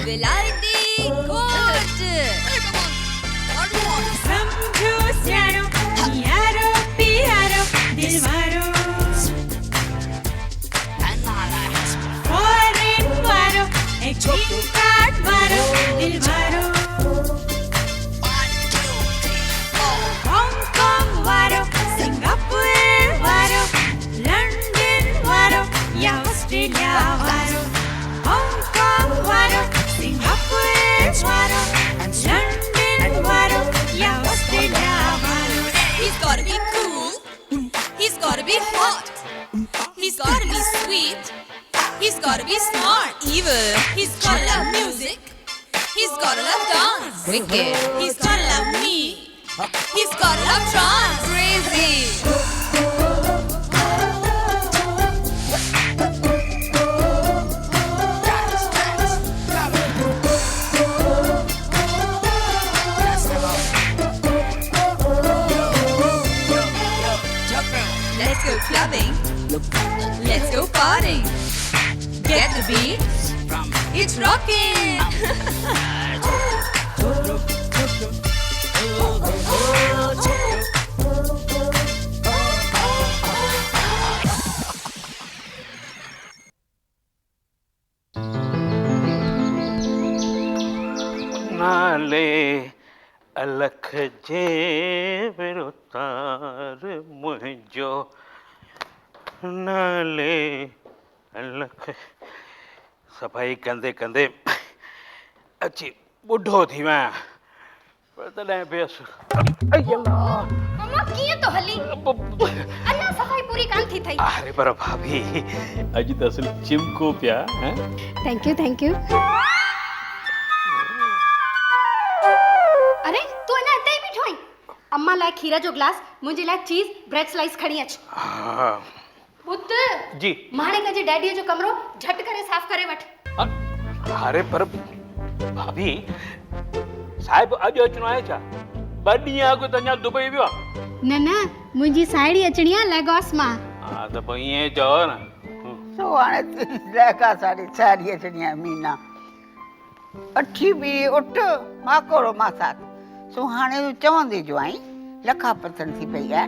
विलायती कोट समझो सियारो यारो प्यारो दिलवारो फॉरेन वारो एक ग्रीन कार्ड वारो दिलवारो हांगकांग वारो सिंगापुर वारो लंदन वारो या ऑस्ट्रेलिया वारो हांगकांग वारो सिंगापुर वारो लंदन वारो या ऑस्ट्रेलिया वारो. He's gotta be cool. He's gotta be hot. He's gotta be sweet. He's gotta be smart. Evil. He's gotta love music. He's gotta love dance. Wicked. He's gotta love me. He's gotta love trance. Crazy. Let's go clubbing. Let's go partying. Get the beat. It's rocking. नाले अलख जे विरुतार मुंहिंजो नाले अलख सफ़ाई कंदे कंदे अची ॿुढो थी वियो आहियां पर तॾहिं बि मम्मा कीअं तो हली अञा सफाई पूरी कान थी थई. अरे पर भाभी अॼु त असुल चिमको पिया हैं थैंक यू. अरे तू अञा हिते ई बीठो आहीं. अम्मा लाइ खीर जो गिलास, मुंहिंजे लाइ चीज़ ब्रेड स्लाइस खणी अच. हा पुत जी माणिक जे डैडीअ जो कमरो झट करे साफ़ करे वठ. अरे पर भाभी साहिब अॼु अचिणो आहे छा? 2 ॾींहं अॻु त अञा दुबई वियो आहे. न मुंहिंजी साहेड़ी अचणी आहे लेगोस मां. हा त पोइ ईअं चओ न. सो हाणे लहका साड़ी साड़ी अचणी आहे मीना. अठी बि उठ माकोड़ो मां साथ. सो हाणे चवंदी जो आई लखा पतन थी पई आहे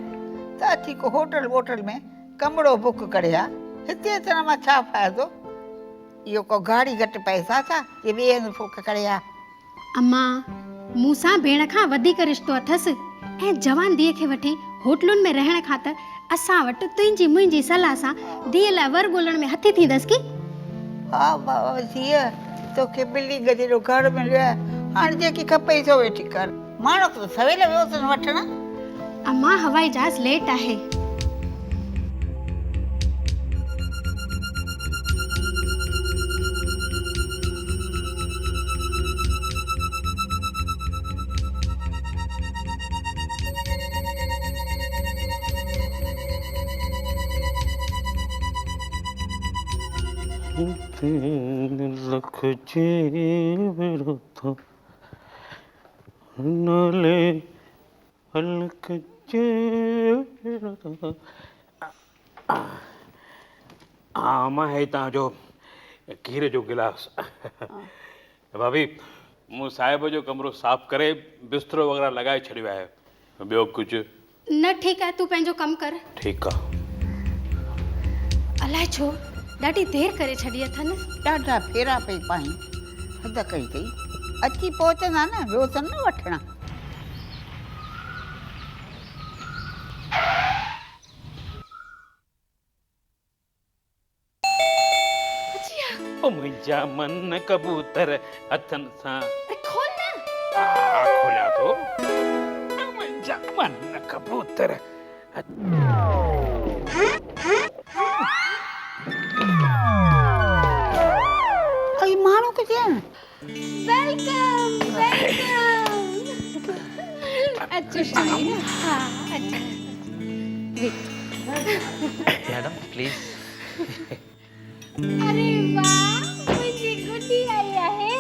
त अची को होटल वोटल में कमरो बुक करे आ. हिते अचण मां छा फ़ाइदो? इहो को गाड़ी घटि पैसा छा जे ॿिए हंधि बुक करे आ. अम्मा मूंसां भेण खां वधीक रिश्तो अथसि ऐं जवान धीअ खे वठी होटलुनि में रहण खां त असां वटि तुंहिंजी मुंहिंजी सलाह सां धीअ लाइ वर ॻोल्हण में हथी थींदसि की. हा बाबा धीअ तोखे बिल्डिंग जहिड़ो घर मिलियो आहे. हाणे जेकी खपई सो वेठी कर. माण्हू त सवेल वियो अथनि वठण. अम्मा हवाई जहाज लेट आहे. लख जे विरुता नाले अलख जे विरुता. हा मां हे तव्हांजो खीर जो गिलास. भाभी मूं साहिब जो कमरो साफ़ करे बिस्तरो वग़ैरह लॻाए छॾियो आहे. ॿियो कुझु न ठीकु आहे, तूं पंहिंजो कमु कर. ठीकु आहे. अलाए छो ॾाढी देरि करे छॾी अथनि. ॾाढा फेरा पई पाई हद कई अथई. अची पहुचंदा न ॿियो अथनि न वठण. मुंहिंजा मन कबूतर हथनि सां खोल न. खोलियां थो. मुंहिंजा मन कबूतर अई माण्हू किथे आहिनि? वेलकम अचो शाही. हा अचो. Madam please. अरे वाह मुंहिंजी गुड्डी आई आहे.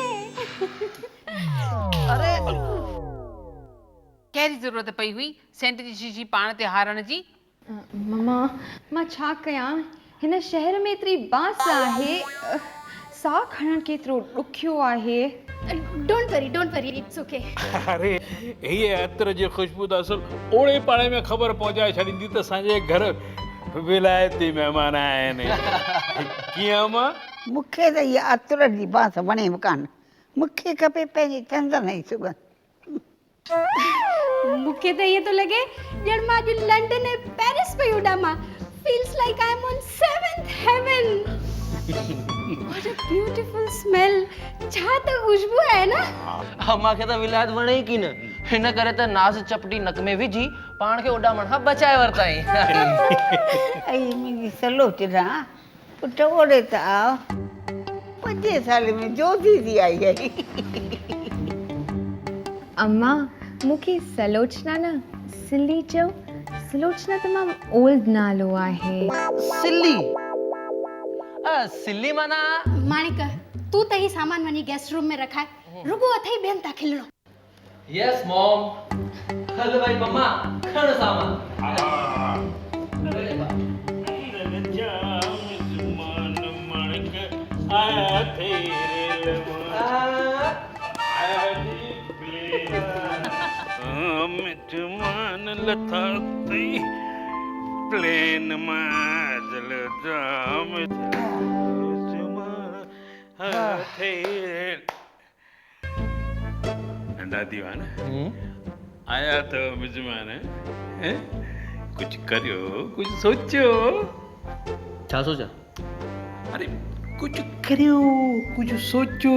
अरे कहिड़ी ज़रूरत पई हुई सेंट जी शीशी पाण ते हारण जी? मम्मा मां छा कयां? हिन शहर में एतिरी बांस आहे. साह खणणु केतिरो ॾुखियो आहे। डोंट वरी इट्स ओके। अरे हीअ अत्र जी ख़ुशबू त असल ओड़े पाड़े में ख़बर पहुचाए छॾींदी त असांजे घर विलायती महिमान आया आहिनि। कीअं अम्मा? मूंखे त इहा अतर जी बांस वणे बि कान। मूंखे खपे पंहिंजे चंदन जी सुगंध। मूंखे त ईअं थो लॻे ॼण मां अॼु लंडन ऐं पेरिस पई उॾां मां। Feels like I am on 7th heaven। What a beautiful smell। छा त खुशबू आहे न। मूंखे त विलायत वणे ई की न, हिन करे त नाज़ चपटी नक में विझी पाण खे उॾामण खां बचाए वरिताई। ऐं मुंहिंजी सलोचना पुट ओड़े त आ 5 साल में जोधी थी आई आहे। अम्मा मूंखे सलोचना न सिली चओ। सलोचना तमामु ओल्ड नालो आहे। सिल्ली सिल्ली माना माणिक तू त ही सामान वञी गेस्ट रूम में रखाए, रुगो अथई ॿियनि था खिलणो। यस मॉम। हल भाई मम्मा खण सामान। प्लेन माजल जाम नंढा दीवान आया तो मिजमान हैं? कुछ करियो, कुछ सोचो। छा सोचा? अरे कुछ करियो, कुछ सोचो,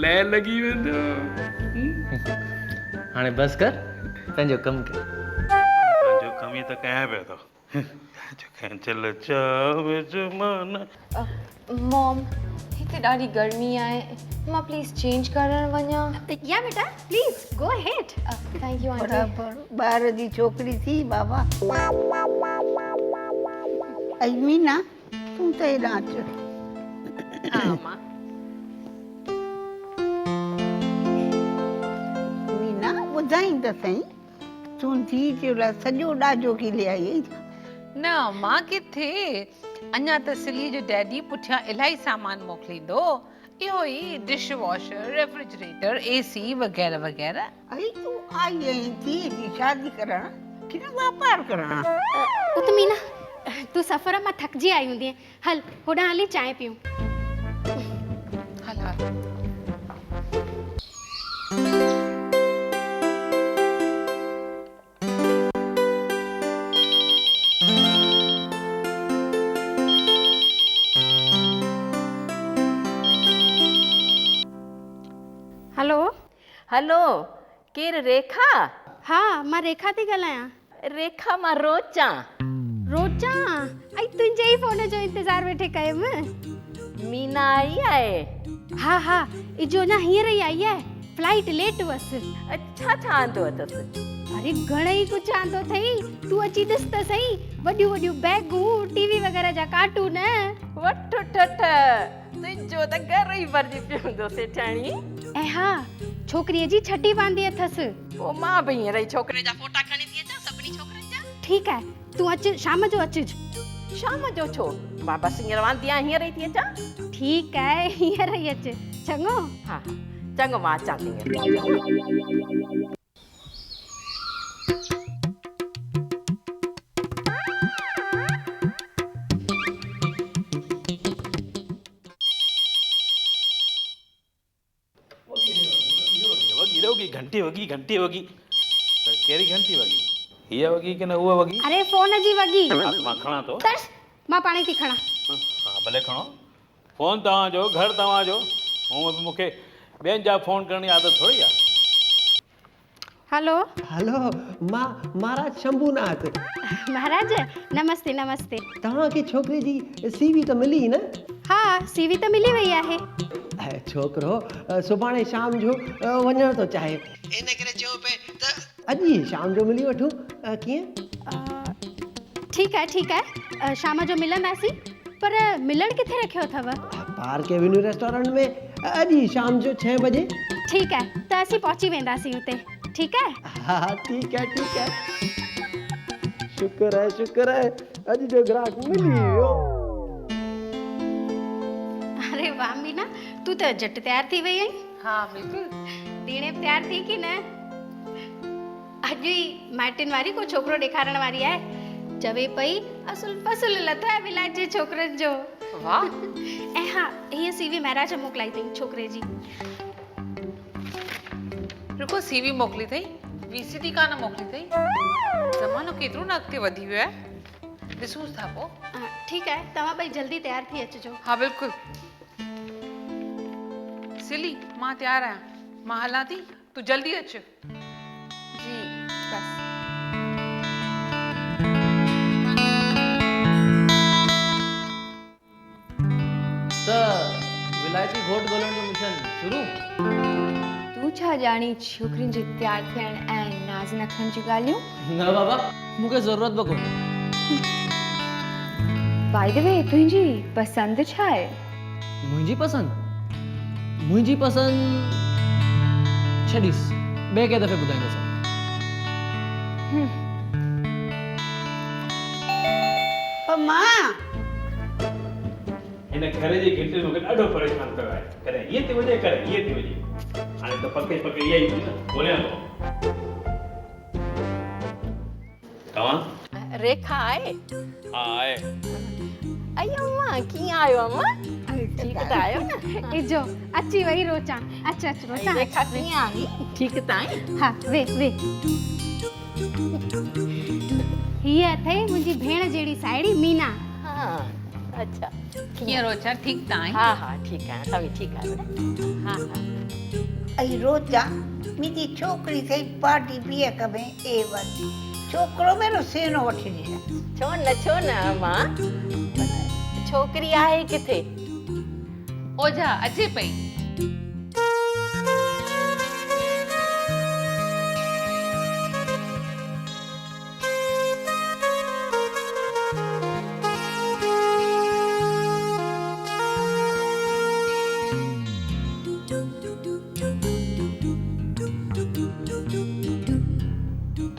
लय लगी वेंदो। हाणे बस कर, पंहिंजो कमु कर। पंहिंजो कम ई त कयां पियो थो। चलो चाव जमाना। मॉम हिते ॾाढी गर्मी आहे, मां प्लीज़ चेंज करणु वञा? या बेटा please go ahead. Thank U aunty. बराबरि ॿार जी छोकिरी थी बाबा। ऐं मीना तूं त हेॾां अचु। मीना ॿुधाई त सही, तूं धीउ जे लाइ सॼो ॾाजो की ले आई आहीं। न मां किथे, अञा त सिली जो डैडी पुठियां इलाही सामान मोकिलींदो। इहो ई डिश वॉशर, रेफ्रिजरेटर, एसी वग़ैरह वग़ैरह। अई तूं आई आहीं धीउ जी शादी करण कि न वापार करण? उतमीना तू सफ़र मां थकजी आई हूंदी। हल होॾां हली चांहि पियूं। हल हल। हेलो हेलो, केरु रेखा? हा मां रेखा थी ॻाल्हायां। रेखा मां रोचां। रोचा आई तुंहिंजे ई फोन जो इंतज़ारु वेठे कयुमि। मीना आई आहे? हा इजो अञा हींअर ई आई आहे, फ्लाइट लेट हुअसि। छा ठहंदो अथसि? अरे घणेई कुझु आंदो अथई, तूं अची ॾिस त सही। वॾियूं वॾियूं बैगूं, टीवी वग़ैरह जा कार्टून। वठ ठठ तुंहिंजो त घर ई भरिजी पियो हूंदो सेठाणी। ऐं हा छोकिरीअ जी छठी बांदी अथसि। पोइ मां बि हींअर ई छोकिरे जा फोटा खणी थी अचां, सभिनी छोकिरनि जा। ठीकु आहे तूं अचु, शाम जो अचिजि। शाम जो छो? मां बसि हींअर वांदी आहियां, हींअर ई थी अचां। ठीकु आहे हींअर ई अचु, चङो? हा चङो, मां अचां थी। घंटी वगी कहिड़ी घंटी वगी? हीअ वगी की न उहा वगी? अरे फोन जी वगी। मां खणा थो। मां पाणी थी खणा। हा भले खणो। फोन तव्हांजो, घर तव्हांजो। हूअं बि मूंखे ॿियनि जा फोन करण जी आदत थोरी आहे। हेलो हेलो मां महाराज शंभूनाथ। महाराज नमस्ते नमस्ते। तव्हांखे छोकिरे जी सीवी त मिली न? हा सीवी त मिली वई आहे। छोकिरो सुभाणे शाम जो वञणु थो चाहे, इन करे चयो पे त अॼु ई शाम जो मिली वठूं। कीअं? ठीकु आहे शाम जो मिलंदासीं, पर मिलण किथे रखियो अथव? पार्क एवेन्यू रेस्टोरेंट में अॼु ई शाम जो 6 बजे। ठीकु आहे त असीं पहुची वेंदासीं हुते। ठीकु आहे? हा ठीकु आहे। शुक्र आहे अॼु जो ग्राहक मिली वियो। अरे वाह मीना तूं त झटि तयार थी वई आहीं हा बिल्कुल टीणे बि तयार थी की न अॼु ई माइटिन वारी को छोकिरो ॾेखारण वारी आहे चवे पई असुल फसुल लथो आहे विलायत जे छोकिरनि जो वाह ऐं हा हीअ सीवी महाराज मोकिलाई अथई छोकिरे जी रुको सीवी मोकिली अथई वीसीडी कान मोकिली अथई ज़मानो केतिरो न अॻिते वधी वियो आहे ॾिसूं था पोइ ठीकु आहे तव्हां ॿई जल्दी तयार थी अचिजो हा बिल्कुल सिली मां तयार आहियां मां हलां थी तूं जल्दी अच जी बस त विलायती घोट ॻोल्हण जो मिशन शुरू तूं छा ॼाणी छोकिरियुनि जे तयारु थियण ऐं नाज़ नखनि जी ॻाल्हियूं न बाबा मूंखे ज़रूरत बि कोन्हे बाय द वे तुंहिंजी पसंदि छा आहे मुंहिंजी पसंदि छॾीस ॿिए कंहिं दफ़े ॿुधाईंदुसि पर मां हिन घर जी घिंटी मूंखे ॾाढो परेशान कयो आहे कॾहिं हीअ थी वञे कॾहिं हीअ थी वञे हाणे त पके इहा ई थी न ॻोल्हियां थो तव्हां रेखा आहे हा आहे अयो मां कीअं आयो अम्मा ठीकु त आयो न इजो अची वई रोचा अच अच रोचा रेखा कीअं आई ठीकु त आई हा वे हीअ अथई मुंहिंजी भेण जहिड़ी साहेड़ी मीना हा अच्छा कीअं रोचा ठीकु त आहीं हा हा ठीकु आहियां तव्हां ठीकु आहियो न हा हा ऐं रोजा मुंहिंजी छोकिरी अथई पार्टी पीअ में A1 छोकिरो मेरो सेनो वठी ॾिना छो न अम्मा छोकिरी आहे किथे ओझा अचे पई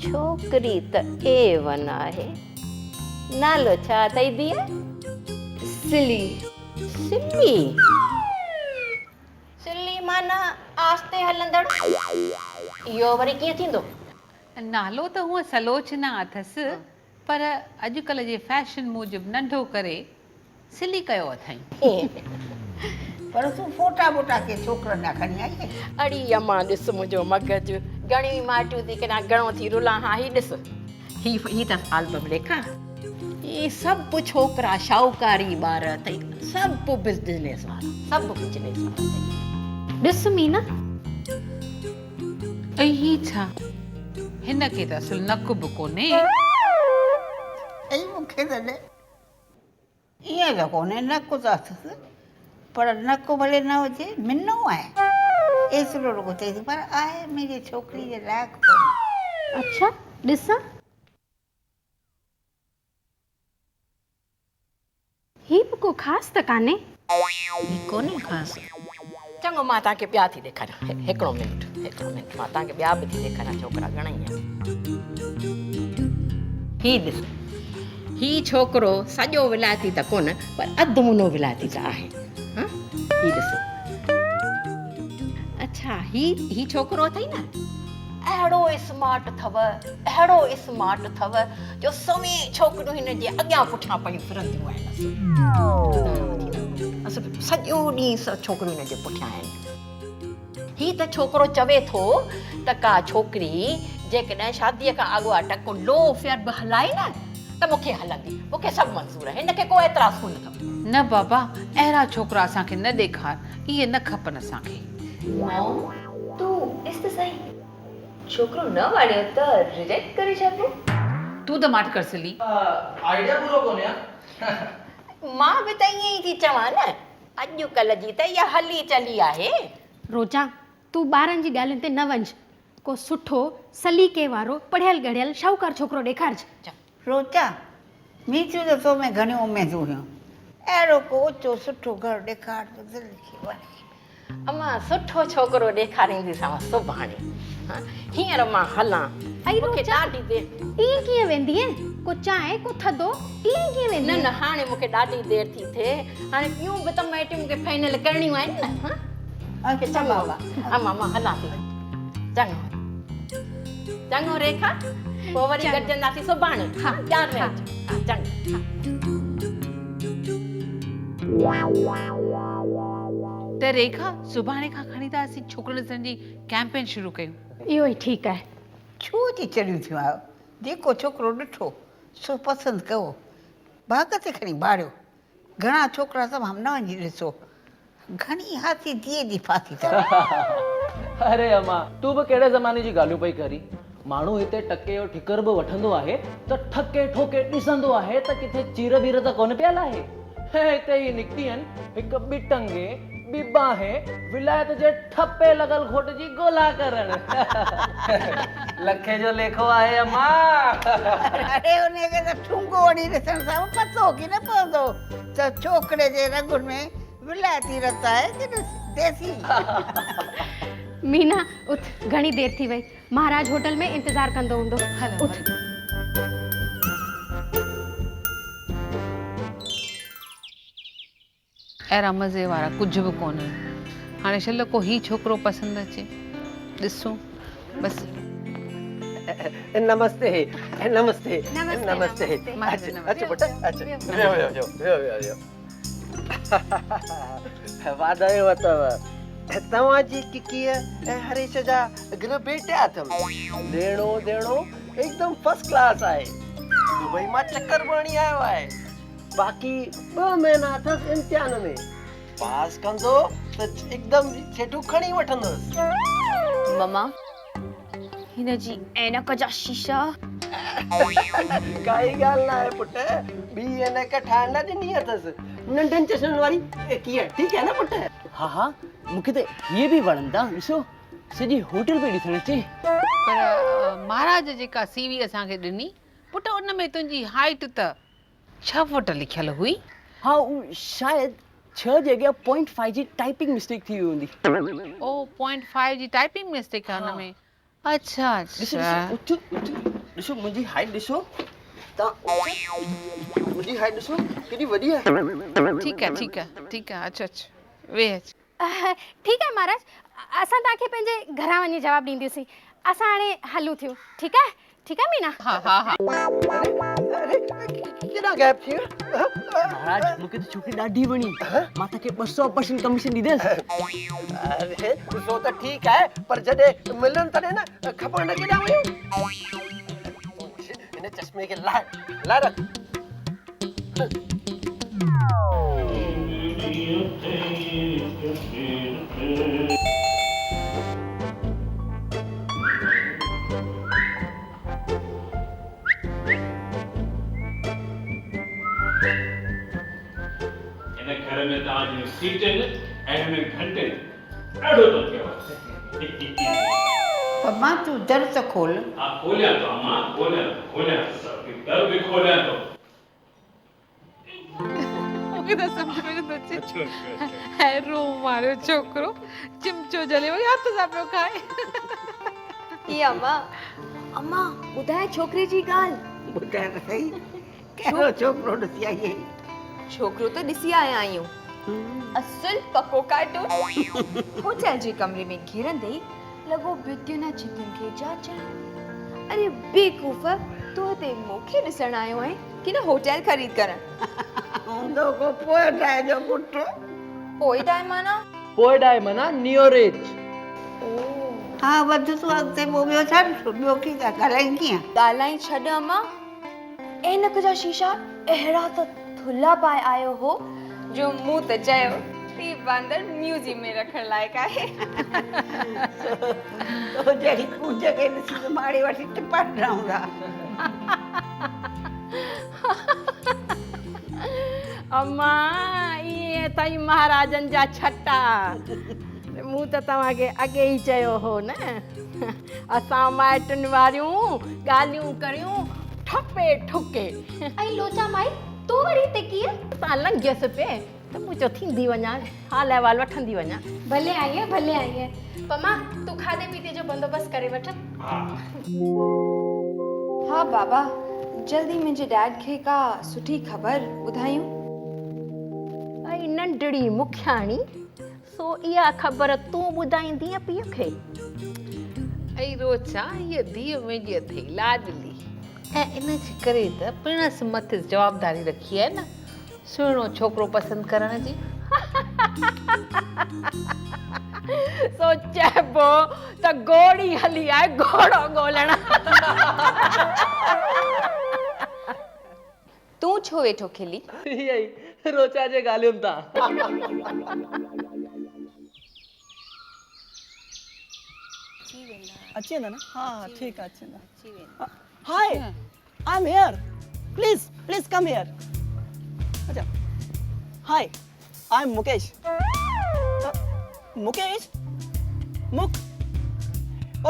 छोकिरी त A1 आहे नालो छा अथई धीअ सिली सिली सिली माना आस्ते हलंदड़ इहो वरी कीअं थींदो नालो त हूअं सलोचना अथसि पर अॼुकल्ह जे फैशन मूजिबि नंढो करे सिली कयो अथई पर तूं फोटा बोटा के छोकिरनि जा खणी आई आहे अड़ी अम्मा ॾिस मुंहिंजो मगज़ घणियूं माइटियूं थी कॾहिं घणो थी रुला हा ही ॾिस ही त एल्बम ॾेखा ही सभु छोकिरा शाहूकारी ॿार अथई सभु बिज़नेस वारा ॾिस मीना ऐं ही छा हिन खे त असुल नक बि कोन्हे ऐं मूंखे त ॾे ईअं त कोन्हे नक त अथसि पर नक भले न हुजे मिनो आहे एतिरो रुगो अथसि पर आहे मुंहिंजी छोकिरी जे लाइक़ु कोन्हे अच्छा ॾिसां ही बि को ख़ासि त कान्हे कोन्हे ख़ासि चङो मां तव्हांखे ॿिया थी ॾेखारियां हिकिड़ो मिंट मां तव्हांखे ॿिया बि थी ॾेखारियां छोकिरा घणा ई आहिनि ही ॾिस ही छोकिरो सॼो विलायती त कोन पर अधु मुनो विलायती त आहे ही ॾिस अच्छा ही छोकिरो अथई न अहिड़ो स्मार्ट अथव जो सवी छोकिरियूं हिन जे अॻियां पुठियां पयूं फिरंदियूं आहिनि सॼो ॾींहुं छोकिरियूं हिन जे पुठियां आहिनि ही त छोकिरो चवे थो त का छोकिरी जेकॾहिं शादीअ खां अॻु टको लो फेयर बि हलाई न त मूंखे हलंदी मूंखे सभु मंज़ूर आहे हिन खे को एतिराज़ कोन अथव न बाबा अहिड़ा छोकिरा असांखे न ॾेखार इहे न खपनि असांखे तूं ॾिस त सही छोकिरो न वणियो त रिजेक्ट करे छॾियो तूं त माठ कर सिली आइडिया पूरो कोन्हे मां बि त ईअं ई थी चवां न अॼुकल्ह जी त इहा हली चली आहे रोजा तूं ॿारनि जी ॻाल्हियुनि ते न वञ को सुठो सलीके वारो पढ़ियल गढ़ियल शाहूकार छोकिरो ॾेखारिजे रोचा मीचू त तो में घणियूं उमेदूं हुयूं अहिड़ो को ऊचो सुठो घरु ॾेखार त दिलि खे वणे अम्मा सुठो छोकिरो ॾेखारींदीसांव सुभाणे हींअर मां हलां ऐं मूंखे रोजा ॾाढी देरि ईअं कीअं वेंदीअ को चांहि को थधो ईअं कीअं वेंदी न हाणे मूंखे ॾाढी देरि थी थिए हाणे ॿियूं बि त माइटियूं मूंखे फाइनल करणियूं आहिनि न हा चङो अम्मा मां हलां थी चङो रेखा पोइ वरी गॾजंदासीं सुभाणे हा ध्यानु रहिजो चङो त रेखा सुभाणे खां खणी था असीं छोकिरो ॾिसण जी कैंपेन शुरू कयूं इहो ई ठीकु आहे छो थी चढ़ियूं थियूं आहियो जेको छोकिरो ॾिठो सो पसंदि कयो बाग़ ते खणी बाड़ियो घणा छोकिरा तमामु न वञी ॾिसो घणी हाथी धीअ जी फाथी अथव अरे अम्मा तूं बि कहिड़े ज़माने जी ॻाल्हियूं पई करी माण्हू हिते टके जो ठिकर बि वठंदो आहे त ठके ठोके ॾिसंदो आहे त किथे चीर बीर त कोन पियल आहे हिते ई निकिती आहिनि हिकु ॿी टंगे ॿी बाहे विलायत जे ठपे लॻल घोट जी ॻोल्हा करण लखे जो लेखो आहे अम्मा अरे उनखे त ठुंगो वठी ॾिसण सां पतो की न पवंदो त छोकिरे जे रंगुनि में विलायती रत आहे की देसी मीना उथ घणी देरि थी वई महाराज होटल में इंतज़ारु कंदो हूंदो उथ अहिड़ा मज़े वारा कुझु बि कोन हाणे छल को ही छोकिरो पसंदि अचे ॾिसूं बसि नमस्ते नमस्ते नमस्ते, नमस्ते अचो बेटा अचो वियो वाधायूं अथव तव्हांजी किकीअ ऐं हरीश जा घर बेटिया अथव लेणो देणो एकदम फर्स्ट क्लास आहे दुबई मां चक्कर बणी आयो आहे बाक़ी 2 महीना अथसि इम्तिहान में पास कंदो त एकदम छेटू खणी वठंदुसि मम्मा हिन जी ऐनक जा शीशा काई ॻाल्हि न आहे पुट ॿी ऐनक ठाहिण न ॾिनी अथसि नंढनि चश्मनि वारी कीअं ठीकु आहे न पुट हाँ मूंखे त इहे बि वणनि था ॾिसो सॼी होटल पई ॾिसण अचे पर महाराज जेका सीवी असांखे ॾिनी पुट उन में तुंहिंजी हाइट त 6 फुट लिखियल हुई हाँ उहो शायदि 6 जॻह 0.5 जी टाइपिंग मिस्टेक थी वई हूंदी ओ 0.5 जी टाइपिंग मिस्टेक आहे हुन में अच्छा ॾिसो ॾिसो मुंहिंजी हाइट ॾिसो तव्हां मुंहिंजी हाइट ॾिसो केॾी वॾी आहे ठीकु आहे अचो वेह अच ठीकु आहे महाराज असां तव्हांखे पंहिंजे घरां वञी जवाबु ॾींदासीं असां हाणे हलूं थियूं ठीकु आहे मीना हा केॾा गैप थी महाराज मूंखे त छोकिरी ॾाढी वणी मां तव्हांखे 200% कमीशन ॾींदसि अरे सो त ठीकु आहे पर जॾहिं मिलनि तॾहिं न ख़बर न केॾा वयूं हिन चश्मे खे लाइ रख घर में तव्हांजी सीटनि ऐं हिन घंटे ॾाढो थो थिए पर मां तूं दर त खोल हा खोलियां थो अम्मा खोलियां दर बि खोलियां थो मूंखे त सम्झ में नथो अचे हैरो मारियो छोकिरो चिमचो जले वई हथ सां पियो खाए ई अम्मा ॿुधाए छोकिरे जी ॻाल्हि ॿुधाए त सही कहिड़ो छोकिरो ॾिसी आई आहीं छोकिरो त ॾिसी आया आहियूं असुल पको कार्टून होटल जे कमरे में घिरंदे ई लॻो बिटियुनि छितियुनि खे जाचण अरे बेवकूफ़ तूं हिते मूंखे ॾिसण आयो आहे की न होटल ख़रीद करण हूंदो को पोइ जो पुटु पोइ माना नियोरेज हा वधि तूं अॻिते पोइ ॿियो छा ॾिसो ॿियो कीअं था ॻाल्हायूं कीअं ॻाल्हाई छॾ अम्मा ऐनक जा शीशा अहिड़ा त थुल्हा पाए आयो हो जो मूं त चयो ही बांदर म्यूजियम में रखण लाइक़ आहे तो जहिड़ी कूज खे ॾिसी त माड़ी वठी टिपा ॾियूं था अम्मा इहे अथई महाराजनि जा छटा मूं त तव्हांखे अॻे ई चयो हो न असां माइटुनि वारियूं ॻाल्हियूं करियूं ठपे ठुके ऐं लोचा माई तूं वरी हिते कीअं तव्हां लंघियसि पे त मूं चयो थींदी वञा हाल अहिवाल वठंदी वञा भले आई आहे पमा तूं खाधे पीते जो बंदोबस्तु करे वठ हाँ बाबा जल्दी मुंहिंजे डैड खे का सुठी ख़बर ॿुधायूं? ऐं नंढड़ी मुखियाणी सो इहा ख़बर तूं ॿुधाईंदीअ पीउ खे। ऐं रोचा हीअ धीअ मुंहिंजी अथई लाडली ऐं इन जे करे त पिणस मथे जवाबदारी रखी आहे न सुहिणो छोकिरो पसंदि करण जी। सो चइबो त घोड़ी हली आहे घोड़ो ॻोल्हण। तूं छो वेठो खिली? इहा ई रोचा जे ॻाल्हियुनि तां। अच्छी है ना? हाँ ठीक है, अच्छी है। Hi, I am here. Please come here. अच्छा, hi, I am Mukesh. Mukesh? मुक?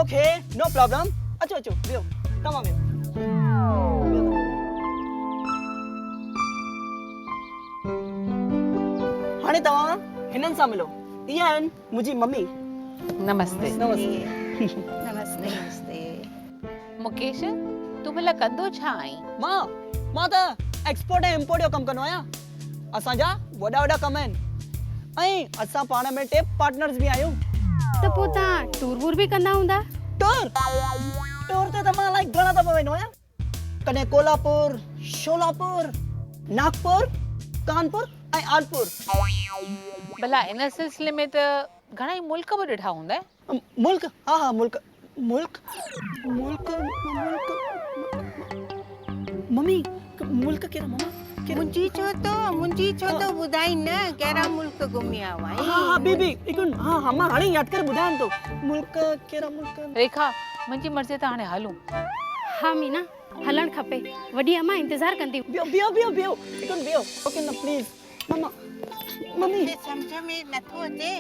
Okay, no problem. अचो, बियो, कम ऑन बियो। हाणे तव्हां हिननि सां मिलो। इहा आहिनि मुंहिंजी मम्मी। नमस्ते। नमस्ते। मुकेश तूं भला कंदो छा आहीं? मां त एक्सपोर्ट ऐं इम्पोर्ट जो कमु कंदो आहियां। असांजा वॾा कम आहिनि ऐं असां पाण में टे पार्टनर्स बि आहियूं। त पोइ तव्हां टूर वूर बि कंदा हूंदा? टूर ते त मां लाइक घणा दफ़ा वेंदो आहियां। कॾहिं कोल्हापुर, शोलापुर, नागपुर, कानपुर ऐं आलपुर। भला इन सिलसिले में त घणा मुल्क बि ॾिठा हूंदा? मुल्क? हाँ, मुल्क मम्मी मुल्क कहिड़ा मम्मा? मुंहिंजी छो तो ॿुधाई न कहिड़ा मुल्क घुमी आयो आहीं? हाँ बीबी हिकु हाँ मां हाणे यादि करे ॿुधायां थो। मुल्क कहिड़ा मुल्क? रेखा मुंहिंजी मर्ज़ी त हाणे हलूं। हाँ मीना हलणु खपे, वॾी अम्मा इंतज़ार कंदी। बियो हिकु बियो। ओके न प्लीज मम्मा। मम्मी सम्झ में नथो अचे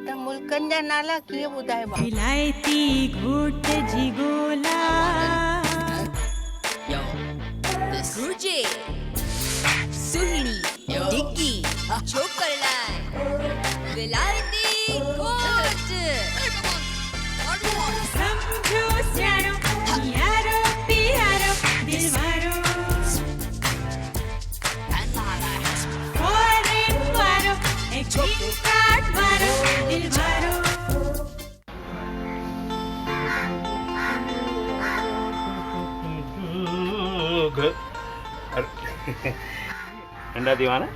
त मुल्कनि जा नाला कीअं ॿुधाइबा? विलायती घोट जी गोला गुजे सुहिणी डिग्गी छोकर लाइ विलायती घोट। समझो सियारो यारो प्यारो दिलवारो फॉरेन वारो एक ग्रीन कार्ड वारो दिलवारो। नंढा दीवाना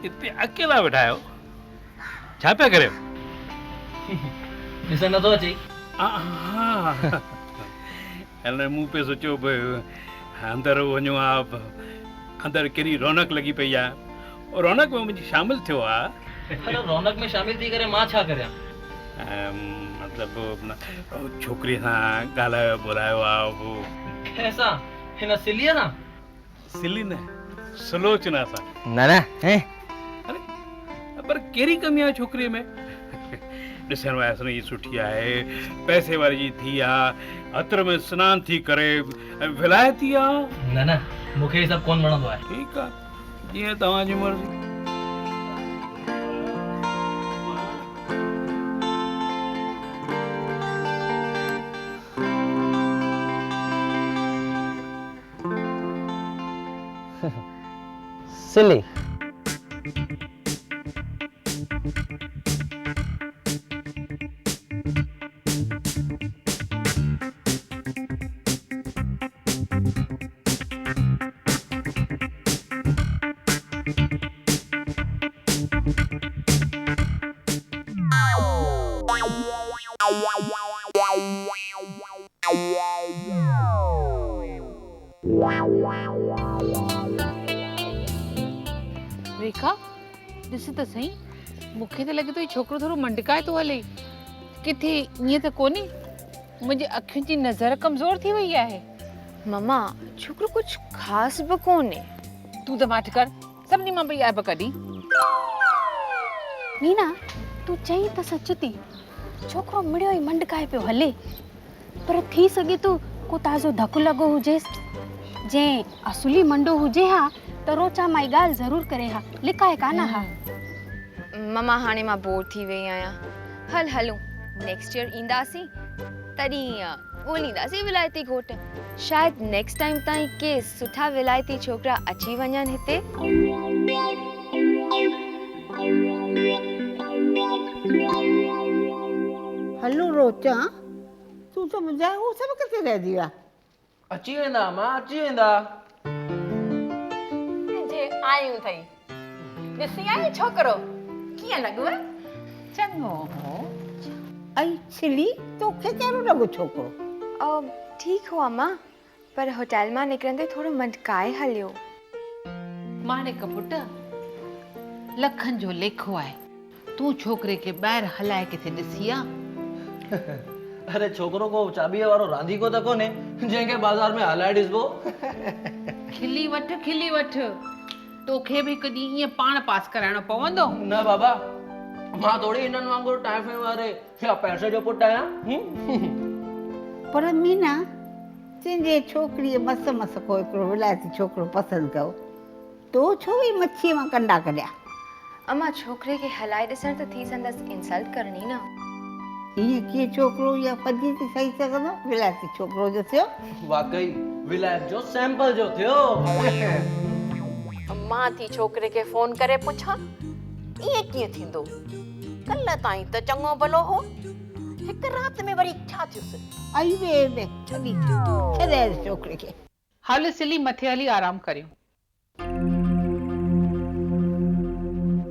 इतने अकेला बैठा हो, छा पिया करे? ॾिसण नथो अचे? हाँ मूं पे सोचो अंदर वञो आहे, अंदर केॾी रौनक लॻी पई आहे, रौनक में मुंहिंजी शामिल थियो आहे। अरे रौनक में शामिल थी करे मां छा करियां? मतलब छोकिरी सां ॻाल्हायो ॿोलायो आहे। कंहिंसां? हिन सिलीअ सां? सिली न, सुलोचना सां। न हैं? अरे पर कहिड़ी कमी आहे छोकिरीअ में? ॾिसण वाइसि ई सुठी आहे, पैसे वारी जी थी आहे, अतर में सनानु थी करे विलायती आहे। न मूंखे इहे सभु कोन वणंदो आहे। ठीकु आहे, जीअं तव्हांजी मर्ज़ी। सिली रेखा ॾिस त सही, मूंखे त लॻे थो हीउ छोकिरो थोरो मंडकाए थो हले। किथे ईअं त कोन्हे मुंहिंजी अखियुनि जी नज़र कमज़ोर थी वई आहे? मम्मा छोकिरो कुझु ख़ासि बि कोन्हे। तूं त माठ कर, सभिनी मां पई ऐब कढी। मीना तूं चई त सच थी, छोकिरो मिड़ियो ई मंडकाए पियो हले, पर थी सघे थो को ताज़ो धकु लॻो हुजेसि। जंहिं असुली मंडो हुजे हा त रोचा मां ई ॻाल्हि ज़रूरु करे हा, लिकाए कान हा। मम्मा हाणे मां बोर थी वई आहियां। हलूं नेक्स्ट ईयर ईंदासीं, तॾहिं ॻोल्हींदासीं विलायती घोट। शायदि नेक्स्ट टाइम ताईं के सुठा विलायती छोकिरा अची वञनि हिते। हलो रोचा, तूं त ॿुधाए हू सभु किथे रहिजी विया? अची वेंदा मां, अची वेंदा। जे आयूं अथई ॾिसी आई छोकिरो कीअं लॻुव? चङो हो। ऐं छिली तोखे कहिड़ो लॻो छोकिरो? ठीकु हो अम्मा, पर होटल मां निकिरंदे थोरो मटकाए हलियो। माणिक पुट, लखनि जो लेखो आहे। तूं छोकिरे खे ॿाहिरि हलाए किथे ॾिसी आ? अरे छोकिरो को चाबीअ वारो रांदीको त कोन्हे जंहिंखे बाज़ार में हलाए ॾिसबो। खिली वठ। तोखे बि हिकु ॾींहुं ईअं पाण पास कराइणो पवंदो। न बाबा, मां थोड़ी हिननि वांगुरु टाइफे वारे या पैसे जो पुटु आहियां। पर मीना, तुंहिंजे छोकिरीअ मस को हिकिड़ो विलायती छोकिरो पसंदि कयो, तो छो ई मच्छीअ मां कंडा कढिया? अम्मा, छोकिरे खे हलाए ॾिसण त थी संदसि इंसल्ट करणी न। हीअं कीअं छोकिरो या पजी थी सही सघंदो? विलायती छोकिरो जो थियो। वाकई विलायत जो सैंपल जो थियो। मां थी छोकिरे खे फोन करे पुछां ईअं कीअं थींदो? कल्ह ताईं त चङो भलो हो, हिकु राति में वरी छा थियुसि? आई वे छॾे छोकिरे खे। हल सिली, मथे हली आराम करियो।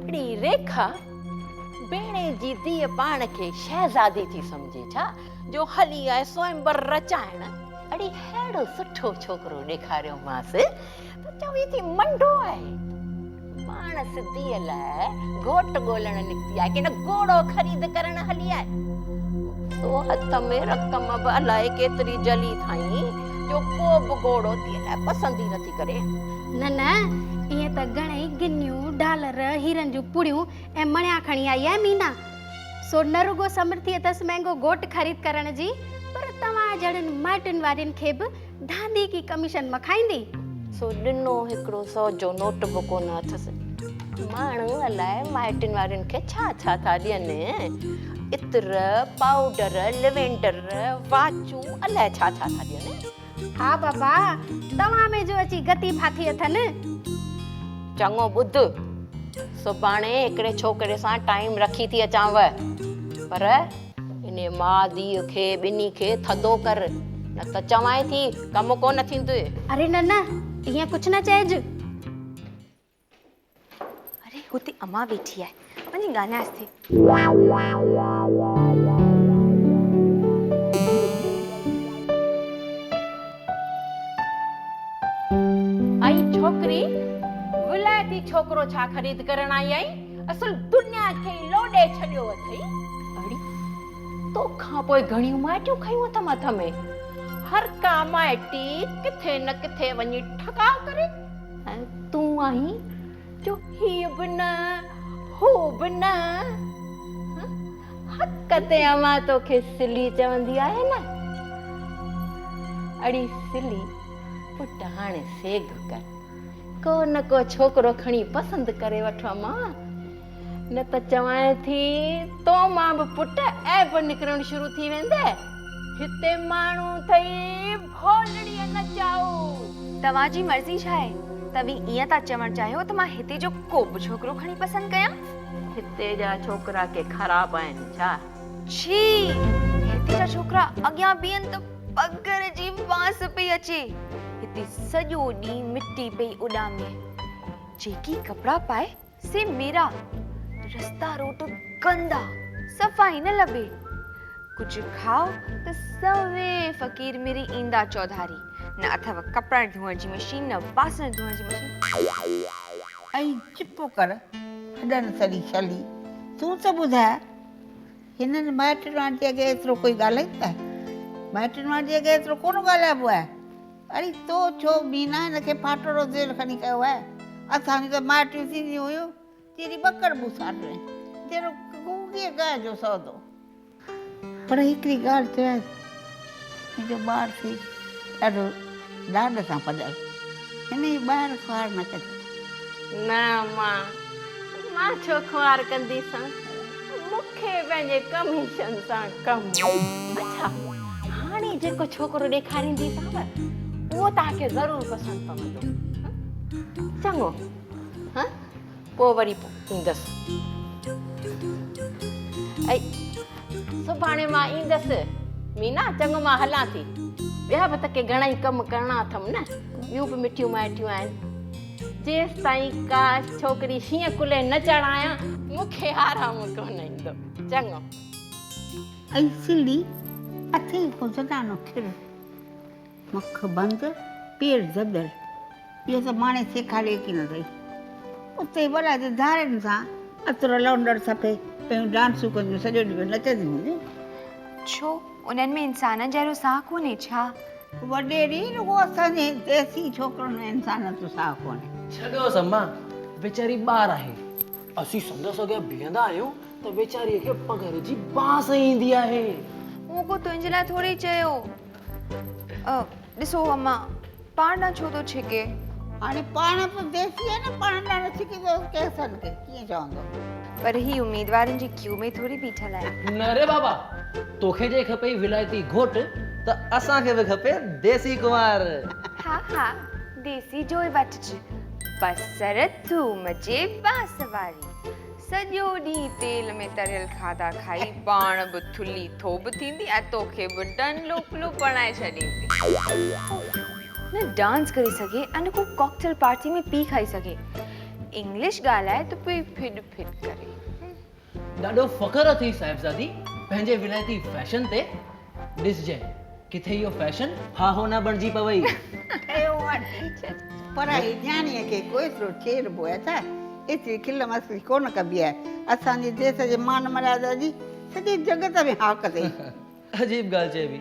अड़ी रेखा बेणे जी धीअ पाण खे शहज़ादी थी सम्झे छा, जो हली आहे स्वयंवर रचाइण? अड़ी हेड़ो सुठो छोकिरो ॾेखारियो मांसि त चवी थी मंडो आहे। माणस धीअ लाइ घोट ॻोल्हण निकिती आहे कि न घोड़ो ख़रीद करण हली आहे? तो हथ में रक़म बि अलाए केतिरी जली थाई जो को बि घोड़ो धीअ लाइ पसंदि ई नथी करे। न इएं त घणेई गिन्नियूं डालर हीरनि जूं पुड़ियूं ऐं मणिया खणी आई आहे मीना। सो न रुगो समर्थी अथसि महांगो घोट ख़रीद करण जी, पर तव्हां जहिड़नि माइटनि वारनि खे बि धांधी की कमीशन मखाईंदी। सो ॾिनो हिकिड़ो 100 जो नोट बि कोन अथसि। माण्हू अलाए माइटनि वारनि खे छा छा था ॾियनि, इत्र, पाउडर, लिवेंडर, वाचूं, अलाए छा छा था ॾियनि। हा बाबा, तव्हां में जो अची गति फाथी अथनि। चङो ॿुध, सुभाणे हिकिड़े छोकिरे सां टाइम रखी थी अचांव, पर इन माउ धीअ खे ॿिन्ही खे थधो कर, न त चवां थी कमु कोन थींदो। अरे न ईअं कुझु न चइज। अरे हुते अम्मा वेठी आहे, वञी ॻाल्हाएसि थी। आई छोकिरी विलायती छोकिरो छा ख़रीद करण आई आई? असल दुनिया खे लोॾे छॾियो अथई। अड़ी तोखां पोइ घणियूं माइटियूं खयूं अथम हथ में। हर का माइटी किथे न किथे वञी ठका करे, ऐं तूं आहीं जो हीअ बि न हो बि न। हक़ ते अमां तोखे सिली चवंदी आहे न। अड़ी सिली पुट, हाणे सेग कर, को न को छोकिरो खणी पसंदि करे वठो मां, न त चवां थी तो मां बि पुट ऐब निकिरणु शुरू थी वेंदे। हिते माण्हू अथई भोलड़ीअ नचाओ। तव्हांजी मर्ज़ी छा आहे? तव्हीं ईअं था चवणु चाहियो त मां हिते जो को बि छोकिरो खणी पसंदि कयां? हिते जा छोकिरा के ख़राब आहिनि छा? छी, हिते जा छोकिरा अॻियां बीहनि त पगर जी बांस पई अचे। हिते सॼो ॾींहुं मिट्टी पई उॾामे, जेकी कपिड़ा पाए से मेरा, रस्ता रोड गंदा, सफ़ाई न लभे। कुछ खाओ त सवे फ़कीर मेरी ईंदा चौधारी, न अथव कपिड़ा धोइण जी मशीन, न बासण धोइण जी मशीन। ऐं चुप कर, हॾनि सड़ी छली। तूं त ॿुधाए, हिननि माइटनि वारनि जे अॻे एतिरो कोई ॻाल्हाईंदा आहे? माइटनि वारनि जे अॻे एतिरो कोन ॻाल्हाइबो आहे। अरे तो छो मीना हिनखे फाटड़ो ज़ेल खणी कयो आहे? असांजी त माइटियूं थींदियूं हुयूं तेरी ॿकड़ बुसाटणे, जहिड़ो गूंगे गांइ जो सौदो। पर हिकिड़ी ॻाल्हि चवां, मुंहिंजो ॿार थी ॾाढो लाड सां पढ़ियल, हिन जी ॿाहिरि ख़्वार न कजे। न मां छो ख़्वार कंदीसां? मूंखे पंहिंजे कमीशन सां कमु। अच्छा, हाणे जेको छोकिरो ॾेखारींदीसांव उहो तव्हांखे ज़रूरु पसंदि पवंदो चङो हा पोइ वरी ईंदसि ऐं सुभाणे मां ईंदसि मीना चङो मां हलां थी ॿिया बि त के घणेई कम करणा अथमि न ॿियूं बि मिठियूं माइटियूं आहिनि जेसि ताईं का छोकिरी शींहं कुले न चढ़ायां मूंखे आराम कोन ईंदो चङो ऐं सिली अथई को ज़दानो खिर मख बंदि पेर ज़दर इहो त माणे सेखारे की न अथई उते भला जे धारनि सां अतरो लौंडर सफ़े पहिरियों डांसूं कंदियूं सॼो ॾींहुं नचंदियूं हूंदियूं छो उन्हनि में इंसान जहिड़ो साह कोन्हे छा वॾेरी रुॻो असांजे देसी छोकिरनि में इंसान जो साह कोन्हे छॾो सम्मा वेचारी ॿार आहे असीं संदसि अॻियां बीहंदा आहियूं त वेचारीअ खे पघर जी बांस ईंदी आहे मूं को तुंहिंजे लाइ थोरी चयो ॾिसो अम्मा पाण न छो थो छिके हाणे पाण बि देसी आहे न पाण न छिकी थो कंहिंसनि खे कीअं चवंदो पर ही उम्मीदवारनि जी क्यू में थोरी बीठल आहे न रे बाबा तोखे जे खपे विलायती घोट त असांखे बि खपे देसी कुंवार हा हा देसी जोइ वठिज बसर थूम जे बांस वारी सॼो ॾींहुं तेल में तरियल खाधा खाई पाण बि थुली थोब थींदी ऐं तोखे बि डनलो फ्लू बणाए छॾींदी न डांस करे सघे ऐं न को कॉकटेल पार्टी में पी खाई सघे इंग्लिश ॻाल्हाए त पोइ फिड फिड करे ॾाढो फ़ख्र अथई साहिबज़ादी पंहिंजे विलायती फैशन ते ॾिसजांइ किथे इहो फैशन हा हो न बणिजी पवई पर ध्यानीअ खे कोतिरो चेर बोए था एतिरी खिल मस्ती कोन कबी आहे असांजे देश जे मान मर्यादा जी सॼे जगत में हाक अथई अजीब ॻाल्हि चइबी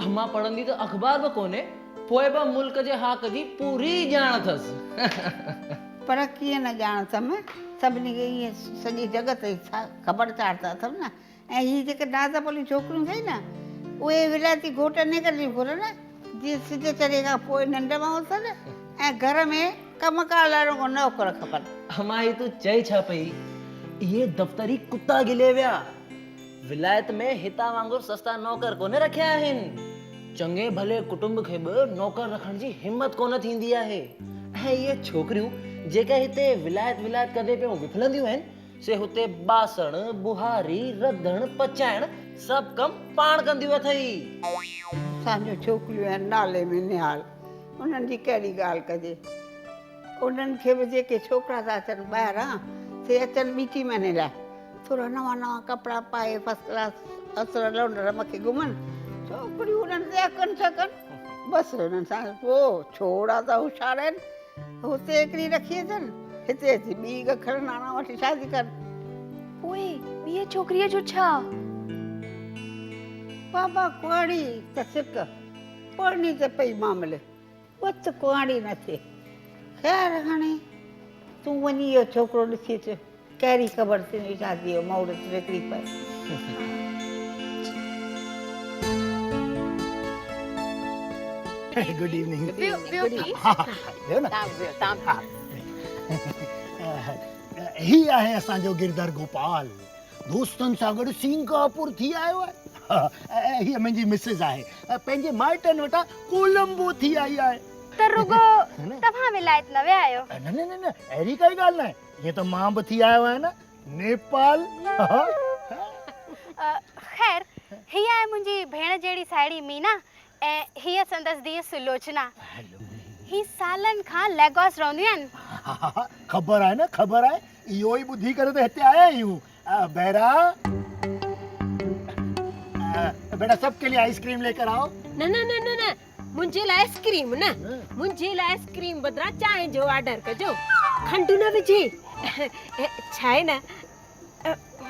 अम्मा पढ़ंदी त अख़बार बि कोन्हे पोइ बि मुल्क जे हाक जी पूरी ॼाण अथसि पर कीअं न ॼाणतमि सभिनी खे ईअं सॼी जगत जी ख़बरचार त अथव न ऐं हीअ जेके दादा बोली छोकिरियूं अथई न उहे विलायती घोट निकिरंदियूं घुरनि जीअं सिज चढ़े खां पोइ निंड मां उथनि ऐं घर में कमकार लाइ रुॻो नौकर खपनि अम्मा ही तूं चई छा पई इहे दफ़्तरी कुता गिले विया विलायत में हितां वांगुरु सस्ता नौकर कोन रखिया आहिनि चङे भले कुटुंब खे बि नौकर रखण जी हिमत कोन थींदी आहे ऐं इहे छोकिरियूं जेके हिते विलायत कंदे पियूं विफलंदियूं आहिनि से हुते बासण बुहारी रधण पचाइण सभु कम पाण कंदियूं अथई असांजो छोकिरियूं आहिनि नाले में निहाल उन्हनि जी कहिड़ी ॻाल्हि कजे उन्हनि खे बि जेके छोकिरा था अचनि ॿाहिरां से अचनि ॿीठी महीने लाइ थोरा नवां नवां कपिड़ा पाए फस्ट क्लास असर लौंडर मथे घुमनि छोकिरियूं उन्हनि ते अकनि छकनि बसि हुननि सां पोइ छोड़ा त होशियार आहिनि हुते हिकिड़ी रखी अचनि हिते अची ॿी गखर नाना वठी शादी कनि पोइ ॿीअ छोकिरीअ जो छा बाबा कुआड़ी त सिक पढ़णी त पई मामले उत कुआड़ी न थिए ख़ैर हाणे तूं वञी इहो छोकिरो ॾिसी अच कहिड़ी ख़बर थींदी शादी जो महूरत निकिरी पए गुड इवनिंग ही आहे असांजो गिरधर गोपाल दोस्तनि सां गॾु सिंगापुर थी आयो आहे हीअ मुंहिंजी मिसिस आहे पंहिंजे माइटनि वटां कोलंबो थी आई आहे त रुगो तव्हां विलायत न विया आहियो न न न अहिड़ी काई ॻाल्हि न आहे हीअं त मां बि थी आयो आहियां न नेपाल ख़ैर हीअ आहे मुंहिंजी भेण जहिड़ी साहेड़ी मीना ऐं हीअ संदसि धीअ सुलोचना ही सालनि खां लेगोस रहंदियूं आहिनि ख़बर आहे न ख़बर आहे इहो ई ॿुधी करे त हिते आया आहियूं बैरा बेटा सबके लिए आइसक्रीम लेकर आओ न न न न न मुंहिंजे लाइ आइसक्रीम न मुंहिंजे लाइ आइसक्रीम बदिरां चांहि जो ऑर्डर कजो खंडु न विझे छा आहे न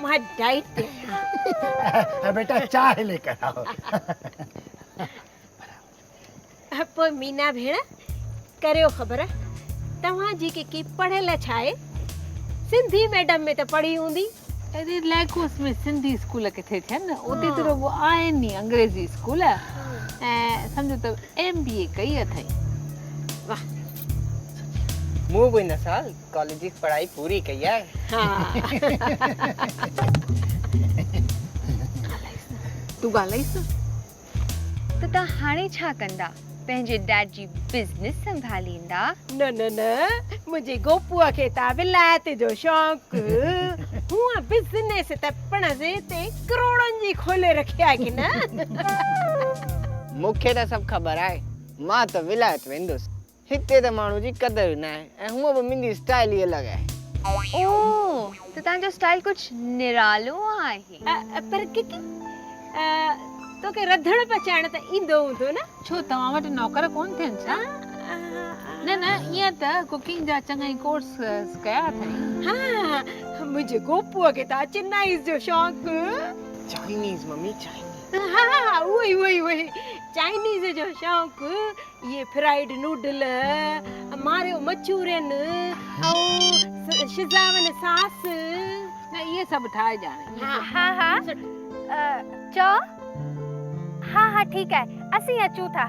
मां डाइट ते बेटा चाय लेकर आओ पोइ मीना भेण करियो ख़बर तव्हांजी की पढ़ियल छा आहे सिंधी मैडम में त पढ़ी हूंदी अरे लेगोस में सिंधी स्कूल किथे थियनि न उते त रुॻो आहिनि ई अंग्रेज़ी स्कूल ऐं सम्झो त MBA कई अथई वाह मूं बि हिन साल कॉलेज जी पढ़ाई पूरी कई आहे तूं ॻाल्हाईस त तव्हां हाणे छा कंदा? पंहिंजे डैड जी बिज़नेस संभालींदा? न न न मुंहिंजे गोपूअ खे त विलायत जो शौक़ु हूअं बिज़नेस त पिण हिते करोड़नि जी खोले रखी आहे की न? मूंखे त सभु ख़बर आहे। मां त विलायत वेंदुसि। हिते त माण्हू जी क़दर न आहे ऐं हूअं बि मुंहिंजी स्टाइल ई अलॻि आहे। ओह, त तव्हांजो स्टाइल कुझु निरालो आहे। पर की तोखे रधण पचाइण त ईंदो हूंदो न? छो तव्हां वटि नौकर कोन थियनि छा? न न ईअं त कुकिंग जा चङा ई कोर्स कया अथई। हा मुंहिंजे गोपूअ खे त चेन्नई जो शौक़ु। Chinese mummy Chinese. हा उहो चाइनीज़ जो शौक़ु। ये फ्राइड नूडल, मारियो मंचूरियन ऐं शिज़ावन सास न इहे सभु ठाहे ॼाणे। हा चओ। हा ठीकु आहे, असीं अचूं था।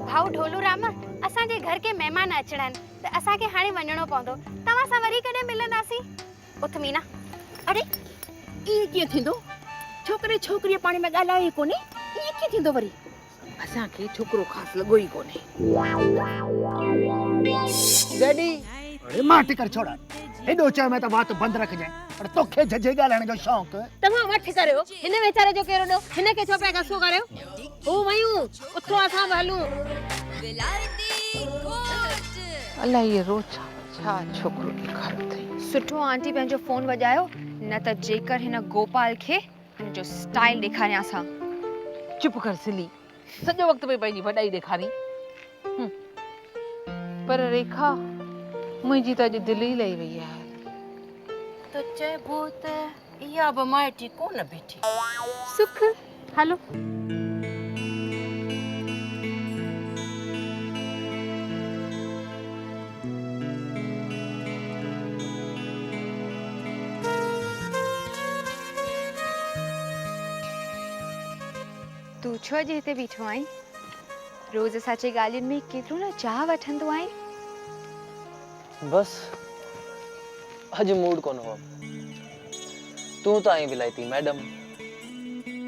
भाऊ ढोलूराम, असांजे घर के महिमान अचणा आहिनि त असांखे हाणे वञणो पवंदो। तव्हां सां वरी कॾहिं मिलंदासीं? उथ मीना। अरे इहे कीअं थींदो? छोकिरे छोकिरीअ पाण में ॻाल्हाए कोन्हे, ईअं कीअं थींदो वरी? असांखे छोकिरो ख़ासि लॻो ई कोन्हे। डैडी अरे मां टिकर छोड़ा। हेॾो चयो मैं त बात बंदि रखजांइ, पर तोखे झझे ॻाल्हाइण जो शौक़ु। तव्हां वठी करियो। हिन वेचारे जो कहिड़ो ॾोह? हिन खे छो पिया कसो करियो? हू वयूं, उथो असां बि हलूं। अलाए इहे रोज़ छा छोकिरो ॾेखारियो अथई। सुठो आंटी पंहिंजो फोन वॼायो, न त जेकर हिन गोपाल खे हिन जो स्टाइल ॾेखारियांस हा। चुप कर सिली, सॼो वक़्तु पे पंहिंजी वॾाई ॾेखारी। पर रेखा मुंहिंजी त अॼु दिलि ई लही वई आहे। त चइबो त इहा बि माइटी कोन बीठी। सुख हलो। तूं छो अॼु हिते बीठो आहीं? रोज़ असांजे ॻाल्हियुनि में केतिरो न चाह वठंदो आहीं। बस अॼु मूड कोन हो। तूं त आई विलायती मैडम,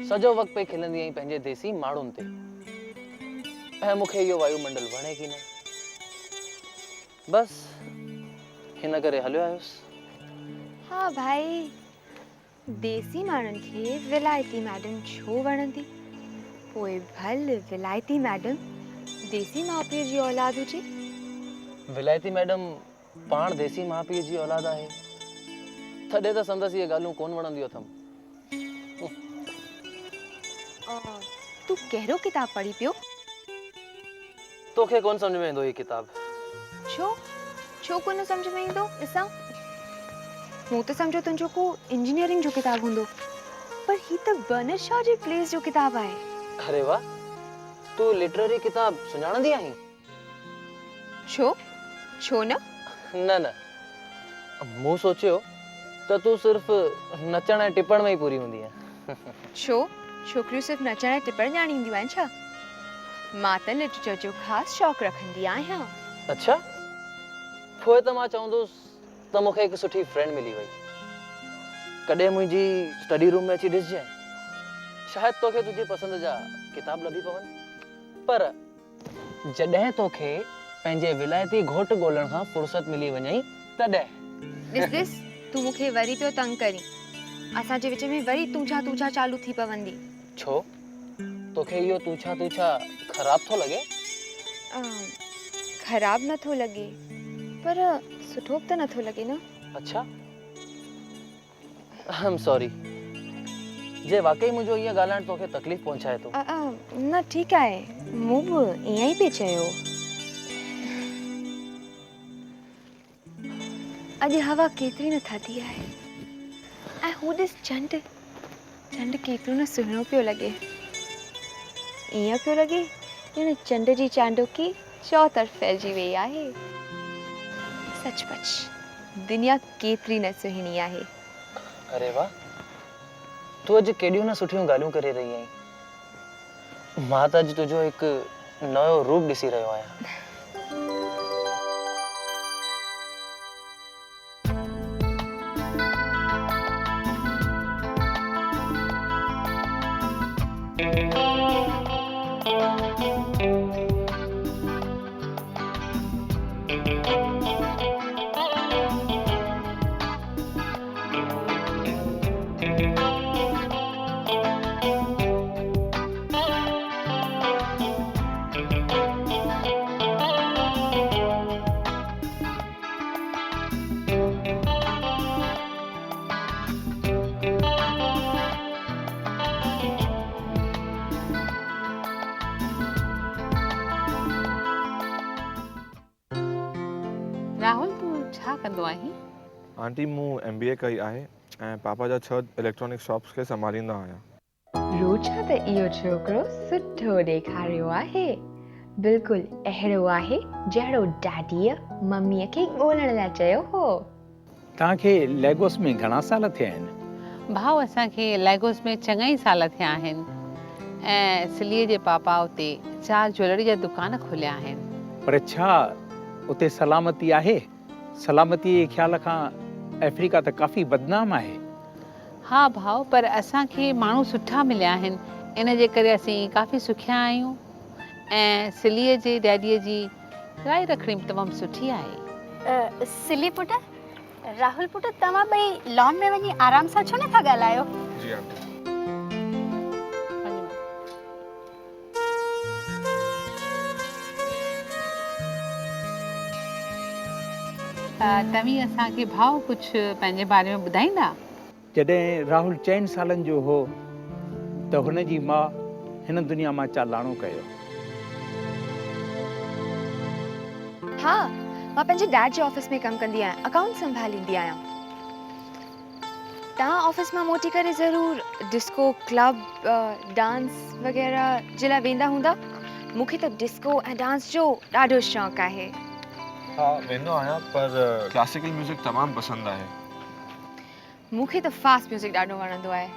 सॼो वक़्तु पे खिलंदी आई पंहिंजे देसी माण्हुनि ते, ऐं मूंखे इहो वायुमंडल वणे की न। बस हिन करे हलियो आयुसि। हा भाई, देसी माण्हुनि खे विलायती मैडम छो वणंदी? पोइ भल विलायती मैडम देसी माउ पीउ जी औलाद हुजे। विलायती मैडम पाण देसी माउ पीउ जी औलाद आहे, तॾहिं त संदसि इहे ॻाल्हियूं कोन वणंदियूं अथमि। तूं कहिड़ो किताब पढ़ी पियो? तोखे कोन सम्झ में ईंदो हीअ किताब। छो कोन सम्झ में ईंदो? ॾिसां, मूं त सम्झो तुंहिंजो को इंजीनियरिंग जो किताब हूंदो, पर ही त बर्नर्ड शॉ जे प्लेस जो किताब आहे। अरे वाह, तूं लिटरेरी किताब सुञाणंदी आहीं? छो न? न मूं सोचियो त तूं सिर्फ़ नचण ऐं टिपण में ई पूरी हूंदी आहे। छोकिरियूं सिर्फ़ नचण ऐं टिपण ॼाणींदियूं आहिनि छा? मां त लिटरेचर जो ख़ासि शौक़ु रखंदी आहियां। अच्छा, पोइ त मां चवंदुसि त मूंखे हिकु सुठी फ्रेंड मिली वई। कॾहिं मुंहिंजी स्टडी रूम में अची ॾिसजांइ, शायदि तोखे तुंहिंजी पसंदि जा किताब लभी पवनि। पर जॾहिं तोखे पंहिंजे विलायती घोट ॻोल्हण खां फुर्सत मिली वञई तॾहिं। ॾिस तूं मूंखे वरी पियो तंग करी। असांजे विच में वरी तूं छा चालू थी पवंदी। छो? तोखे इहो तूं छा ख़राब थो लॻे? ख़राब नथो लॻे, पर सुठो त नथो लॻे न। अच्छा, आई एम सॉरी जे वाकई मुंहिंजो इहा ॻाल्हाइण तोखे तकलीफ़ पहुचाए थो। न ठीकु आहे, मूं बि ईअं ई पिए चयो। अॼु हवा केतिरी न थधी आहे, ऐं हू ॾिस चंड केतिरो न सुहिणो पियो लॻे। ईअं पियो लॻे ॼण चंड जी चांडोकी चौतर्फ़ फैलिजी वई आहे। सचपच दुनिया केतिरी न सुहिणी आहे। अरे वाह, तूं अॼु केॾियूं न सुठियूं ॻाल्हियूं करे रही आहीं। मां त अॼु तुंहिंजो हिकु नयो रूप ॾिसी रहियो आहियां। आंटी मूं MBA कई आहे ऐं पापा जा 6 इलेक्ट्रॉनिक शॉप्स खे संभालींदा आहियां। रोजा त इहो छोकिरो सुठो ॾेखारियो आहे। बिल्कुलु अहिड़ो आहे जहिड़ो डैडीअ मम्मीअ खे ॻोल्हण लाइ चयो हो। तव्हांखे लेगोस में घणा साल थिया आहिनि? भाउ असांखे लेगोस में चङा ई साल थिया आहिनि ऐं सिलीअ जे पापा उते 4 ज्वेलरी जा दुकान खोलिया आहिनि। पर छा उते सलामती आहे? सलामती जे ख़्याल खां अफ्रीका त काफ़ी बदनाम आहे। हा भाउ, पर असांखे माण्हू सुठा मिलिया आहिनि, इन जे करे असीं काफ़ी सुखिया आहियूं ऐं सिलीअ जे डैडीअ जी राई रखणी तमामु सुठी आहे। सिली पुट, राहुल पुट, तव्हां ॿई लॉन में वञी आराम सां छो नथा ॻाल्हायो? जी आंटी। तव्हीं असांखे भाउ कुझु पंहिंजे बारे में ॿुधाईंदा? जॾहिं राहुल 4 सालनि जो हो त हुन जी माउ हिन दुनिया मां चालाणो कयो। हा, मां पंहिंजे डैड जे ऑफिस में कमु कंदी आहियां, अकाउंट संभालींदी आहियां। तव्हां ऑफिस मां मोटी करे ज़रूरु डिस्को, क्लब, डांस वग़ैरह जे लाइ वेंदा हूंदा। मूंखे त डिस्को ऐं डांस जो ॾाढो शौक़ु आहे। हाँ वेंदो आहियां, पर क्लासिकल म्यूज़िक तमामु पसंदि आहे। मूंखे त फास्ट म्यूज़िक ॾाढो वणंदो आहे।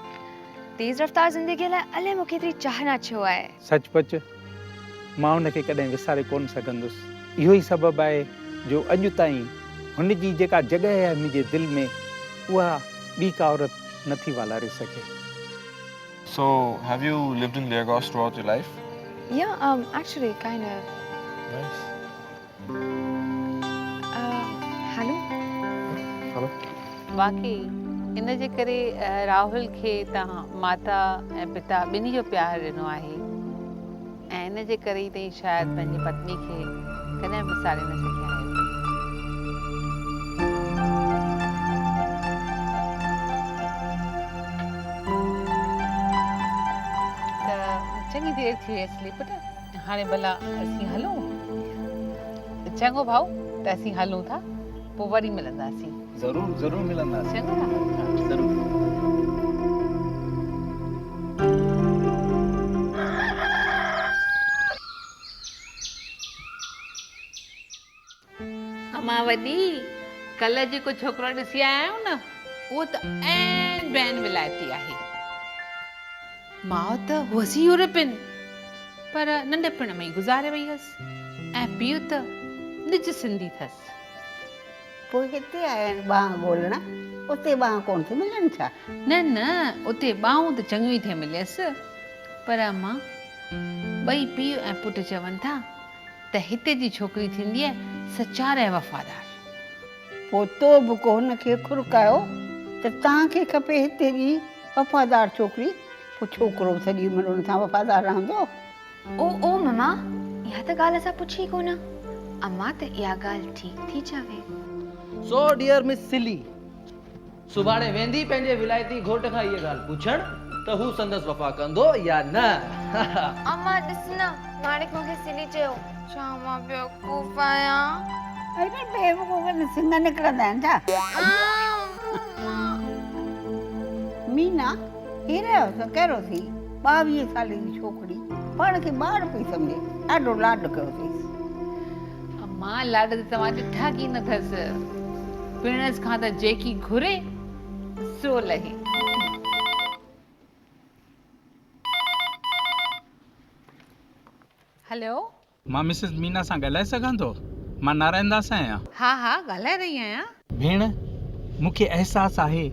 तेज़ रफ़्तार ज़िंदगीअ लाइ अलाए मूंखे एतिरी चाहना छो आहे। सचपच मां हुनखे कॾहिं विसारे कोन सघंदुसि। इहो ई सबबु आहे जो अॼु ताईं हुन जी जेका जॻह आहे मुंहिंजे दिलि में, उहा ॿी का औरत नथी वालारे सघे। So, have you lived in Lagos throughout your life? Yeah, actually, kind of. Nice. Hello? Hello? वाकई इन जे करे राहुल खे तव्हां माता ऐं पिता ॿिन्ही जो प्यारु ॾिनो आहे ऐं इन जे करे ई तव्हीं शायदि पंहिंजी पत्नी खे कॾहिं विसारे न सघिया आहियो। त चङी देरि थी वई असली पुट, हाणे भला असीं हलूं? चङो भाउ, त असीं हलूं था, पोइ वरी मिलंदासीं। ज़रूरु ज़रूरु मिलंदासीं। चङो न? ज़रूरु। अमां वॾी, कल्ह जेको छोकिरो ॾिसी आया आहियो न, उहो त ऐन बैन विलायती आहे। माउ त हुअसि यूरोपियन, पर नंढपण में ई गुज़ारे वई हुअसि ऐं पीउ त निज सिंधी अथसि। पोइ हिते आया आहिनि ॿांह ॻोल्हण, उते ॿांह कोन थी मिलनि छा? न न, उते ॿाहूं त चङियूं ई थियूं मिलियसि, पर अम्मा ॿई पीउ ऐं पुटु चवनि था त हिते जी छोकिरी थींदी आहे सचार ऐं वफ़ादार। पोइ तो बि को हुनखे खुरकायो त तव्हांखे खपे हिते जी वफ़ादार छोकिरी, पोइ छोकिरो बि सॼी उमिरि हुन सां वफ़ादार रहंदो। ओ ममा, इहा त ॻाल्हि असां पुछी कोन। अम्मा त इहा ॻाल्हि ठीकु थी चवे। सो डियर मिस सिली, सुभाणे वेंदी पंहिंजे विलायती घोट खां इहा ॻाल्हि पुछण त हू संदसि वफ़ा कंदो या न। अम्मा ॾिस न, माणिक मूंखे सिली चयो। छा मां बेवकूफ़ आहियां? अरे बेवकूफ़ न सिंग निकिरंदा आहिनि छा? मीना, हीरो त कहिड़ो थी? 22 साल जी छोकिरी पाण खे ॿार पई सम्झे, ॾाढो लाड कयो अथईं। अम्मा लाड त तव्हां ॾिठा की न अथसि, पिणस खां त जेकी घुरे सो लहे। हेलो, मां मिसिस मीना सां ॻाल्हाए सघां थो? मां नारायण दास आहियां। हा हा, ॻाल्हाए रही आहियां। भेण, मूंखे अहसासु आहे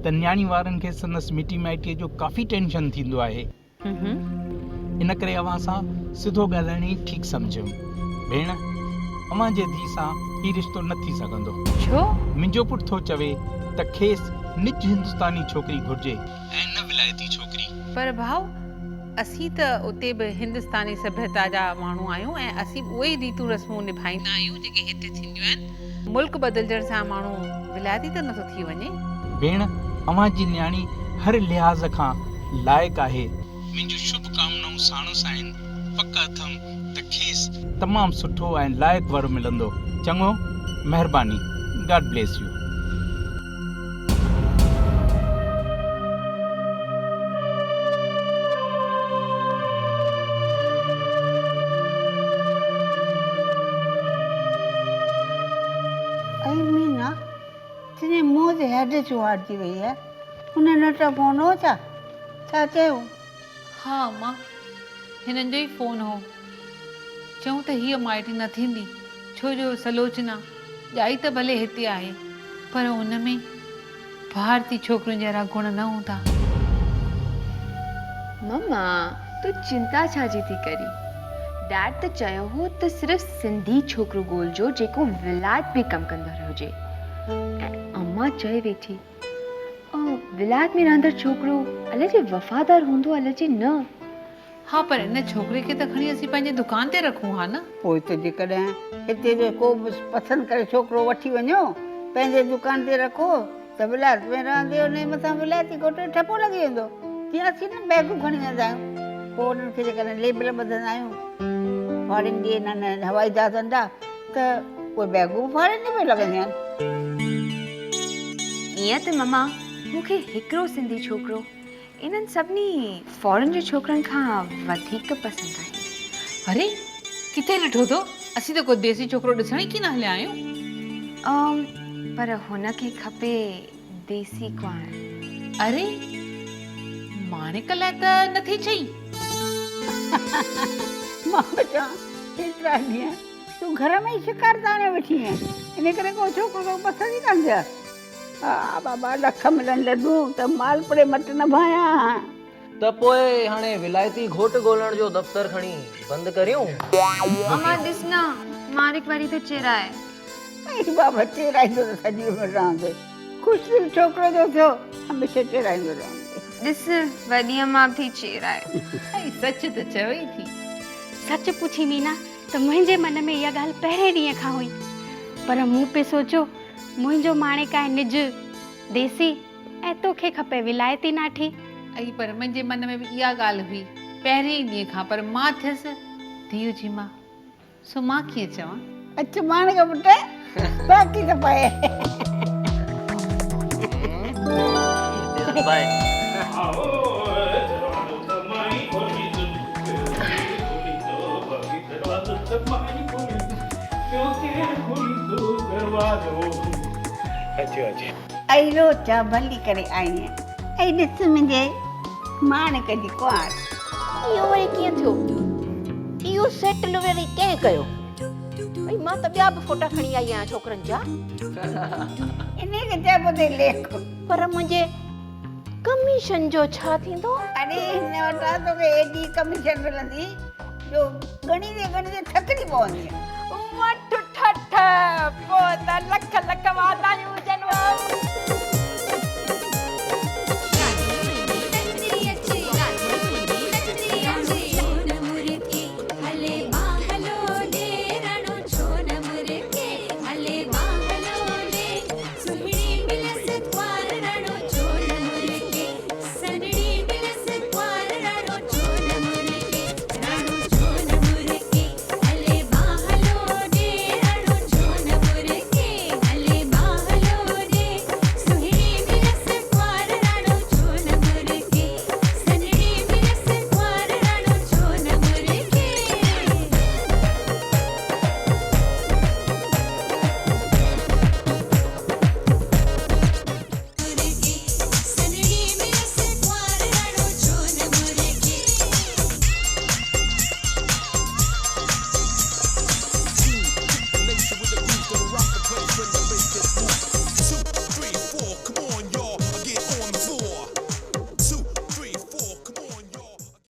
त न्याणी वारनि खे संदसि मिटी माइटीअ जो काफ़ी टेंशन थींदो आहे। इन करे अव्हां सां सिधो ॻाल्हाइण ई ठीकु सम्झियो। भेण, अव्हां जे धीउ सां ही रिश्तो न थी सघंदो। छो? मुंहिंजो पुटु थो चवे त खेसि निज हिंदुस्तानी छोकिरी घुर्जे ऐं न विलायती छोकिरी। पर भाउ, असीं त उते बि हिंदुस्तानी सभ्यता जा माण्हू आहियूं ऐं असीं उहे ई रीतूं रस्मूं निभाईंदा आहियूं जेके हिते थींदियूं आहिनि। मुल्क बदिलजण सां माण्हू विलायती त नथो थी वञे। भेण, अव्हां जी न्याणी हर लिहाज़ खां लाइक़ु आहे। मुंहिंजूं शुभकामनाऊं साणुसि आहिनि। पक अथमि त खेसि तमामु सुठो ऐं लाइक़ु वर मिलंदो। चङो, महिरबानी। God bless U. ॾाढी चुहारजी वई आहे हुन वटि फोन हो छा छा चयो? हा अम्मा हिननि जो ई फ़ोन हो चऊं त हीअ माइटी न थींदी छो जो सलोचना ॼाई त भले हिते आहे पर हुन में भारती छोकिरियुनि जहिड़ा गुण न हूंदा। मम्मा तू चिंता छाजी थी करी? डैड त चयो हो त सिर्फ़ सिंधी छोकिरो ॻोल्हिजो जेको विलायत में कमु कंदड़ हुजे। ऐं अम्मा चए वेठी विलायत में रहंदड़ छोकिरो अलाए जे वफ़ादार हूंदो अलाए जे न। हा पर इन छोकिरे खे त खणी असीं पंहिंजे दुकान ते रखूं हा न। पोइ त जेकॾहिं हिते जो को बि पसंदि करे छोकिरो वठी वञो पंहिंजे दुकान ते रखो त विलायत में रहंदे हुन मथां विलायती घोट जो ठपो लॻी वेंदो। तीअं असीं न बैगूं खणी वेंदा आहियूं पोइ उन्हनि खे जेकॾहिं लेबल ॿधंदा आहियूं फॉरेन जी हिननि हवाई जहाज़नि जा त उहे बैगूं फॉरेन जी में लॻंदियूं आहिनि। ईअं त मम्मा मूंखे हिकिड़ो सिंधी छोकिरो इन्हनि सभिनी फॉरेन जे छोकिरनि खां वधीक पसंदि आहे। अरे किथे ॾिठो थो? असीं त कोई देसी छोकिरो ॾिसण ई कीन हलिया आहियूं। पर हुनखे खपे देसी क्वान। अरे माणिक लाइ त नथी चई। मां बचा केतिरा ॾींहं तूं घर में ई शिकार ताणे वेठी आहीं इन करे को छोकिरो पसंदि ई कान थिया। हा बाबा लख मिलनि लॾूं त मालपुड़े मट न भाया। त पोइ हाणे विलायती घोट ॻोल्हण जो दफ़्तर खणी बंदि करियूं? अम्मा ॾिस न मारिक वरी तो चिराए। ऐं बाबा चिराईंदो त सॼी उमिरि रहंदे ख़ुशि छोकिरो जो थियो हमेशह चिराईंदो रहंदे। ॾिस वॾी अम्मा थी चिराए। सच त चयो ई थी। सच पुछी मीना त मुंहिंजे मन में इहा ॻाल्हि पहिरें ॾींहं खां हुई पर मूं पे सोचो मुंहिंजो माणिक आहे निज देसी ऐं तोखे खपे विलायती नाठी। ऐं पर मुंहिंजे मन में बि इहा ॻाल्हि हुई पहिरें ई ॾींहं खां पर मां थियसि धीउ जी मां सो मां कीअं चवां। अच्छा माणिक पुट बाक़ी त पए। ऐं रोचा भली करे आई आहियां ऐं ॾिस मुंहिंजे माणिक जी कुआर। इहो वरी कीअं थियो? इहो सेटल वरी कंहिं कयो? भई मां त ॿिया बि फोटा खणी आई आहियां छोकिरनि जा। इन खे चइबो अथई लेख। पर मुंहिंजे कमीशन जो छा थींदो? अरे हिन वटां तोखे एॾी कमीशन मिलंदी जो गणींदे थकिजी पवंदी। वठ ठठ पोइ त लख लख वाधायूं हुजनि।